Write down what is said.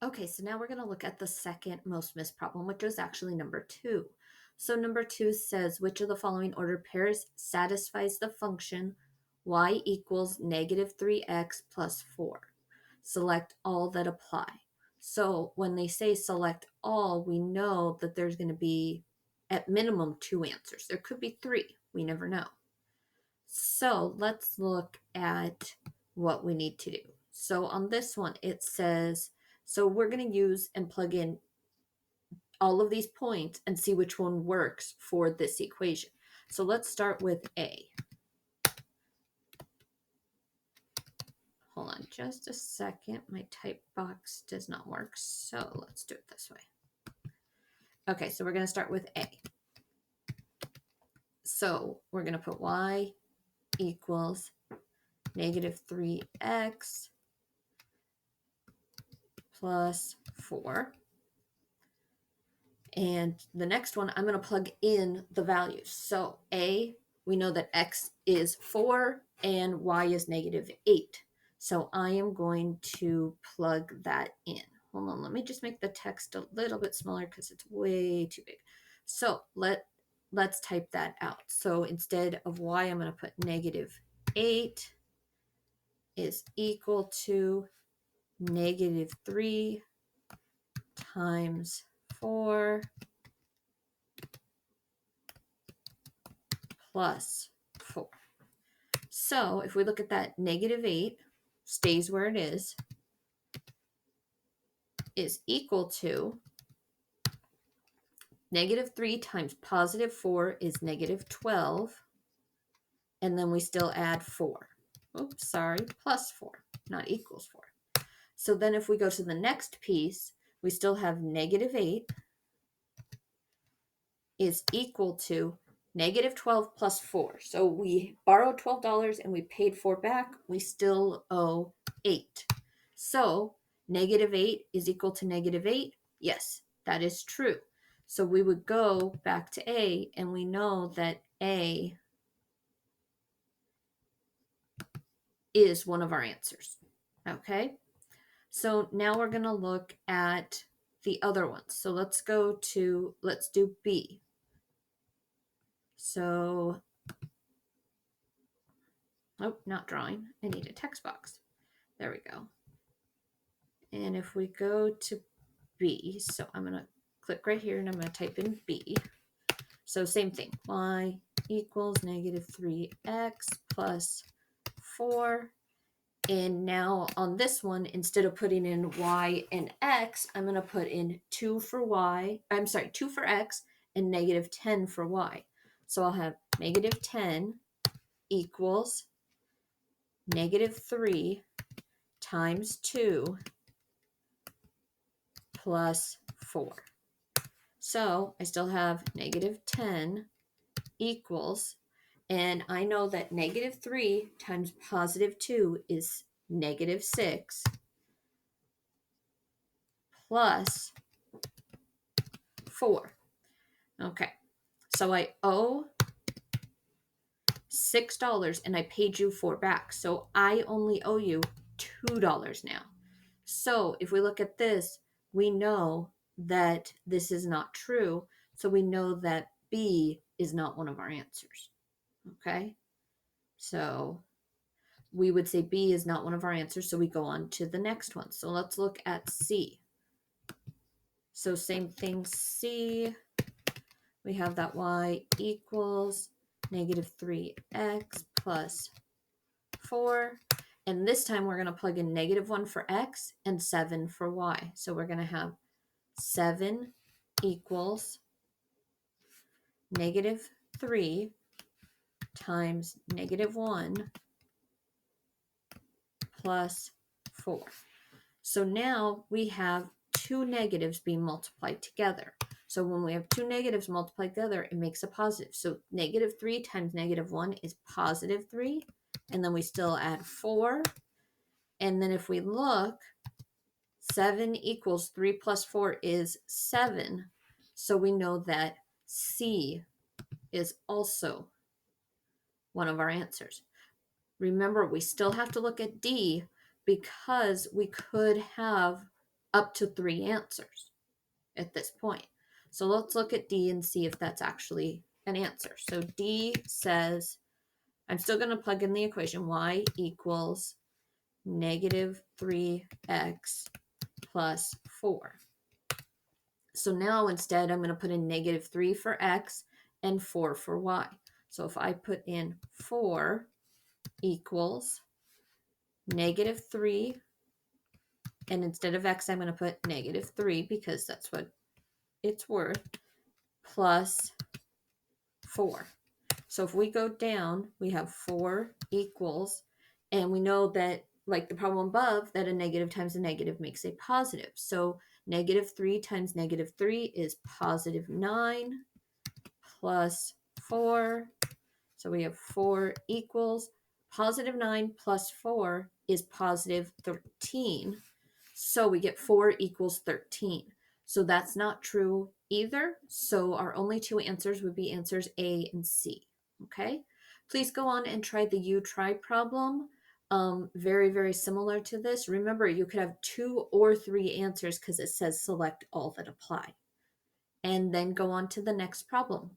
Okay, so now we're going to look at the second most missed problem, which was actually number 2. So number 2 says, which of the following ordered pairs satisfies the function y equals negative 3x plus 4? Select all that apply. So when they say select all, we know that there's going to be at minimum 2 answers. There could be 3. We never know. So let's look at what we need to do. So on this one, it says, so we're going to use and plug in all of these points and see which one works for this equation. So let's start with A. Hold on just a second. My type box does not work. So let's do it this way. Okay, so we're going to start with A. So we're going to put y equals negative 3x plus 4. And the next one, I'm going to plug in the values. So A, we know that x is 4 and y is negative 8. So I am going to plug that in. Hold on, let me just make the text a little bit smaller because it's way too big. So let's type that out. So instead of y, I'm going to put negative 8 is equal to negative 3 times 4 plus 4. So if we look at that, negative 8 stays where it is equal to negative 3 times positive 4 is negative 12. And then we still add 4. Oops, sorry, plus 4, not equals 4. So then if we go to the next piece, we still have negative 8 is equal to negative 12 plus 4. So we borrowed $12 and we paid 4 back. We still owe 8. So negative 8 is equal to negative 8. Yes, that is true. So we would go back to A, and we know that A is one of our answers. Okay? So now we're going to look at the other ones. So let's do B. So, oh, not drawing. I need a text box. There we go. And if we go to B, so I'm going to click right here and I'm going to type in B. So same thing, y equals negative 3x plus 4. And now on this one, instead of putting in y and x, I'm going to put in 2 for x and negative 10 for y. So I'll have negative 10 equals negative 3 times 2 plus 4. So I still have negative 10 equals, and I know that negative 3 times positive 2 is negative 6 plus 4. Okay, so I owe $6 and I paid you 4 back. So I only owe you $2 now. So if we look at this, we know that this is not true. So we know that B is not one of our answers. Okay, so we would say B is not one of our answers. So we go on to the next one. So let's look at C. So same thing, C. We have that y equals negative 3x plus 4. And this time we're going to plug in negative 1 for x and 7 for y. So we're going to have 7 equals negative 3 times negative 1 plus 4. So now we have two negatives being multiplied together. So when we have two negatives multiplied together, it makes a positive. So negative 3 times negative 1 is positive 3. And then we still add 4. And then if we look, 7 equals 3 plus 4 is 7. So we know that C is also one of our answers. Remember, we still have to look at D because we could have up to 3 answers at this point. So let's look at D and see if that's actually an answer. So D says, I'm still going to plug in the equation y equals negative 3x plus 4. So now instead I'm going to put in negative 3 for x and 4 for y. So if I put in 4 equals negative 3, and instead of x I'm going to put negative 3 because that's what it's worth, plus 4. So if we go down, we have 4 equals, and we know that, like the problem above, that a negative times a negative makes a positive. So negative 3 times negative 3 is positive 9 plus 4. So we have 4 equals positive 9 plus 4 is positive 13. So we get 4 equals 13. So that's not true either. So our only two answers would be answers A and C. Okay. Please go on and try the you try problem. Very, very similar to this. Remember, you could have 2 or 3 answers because it says select all that apply. And then go on to the next problem.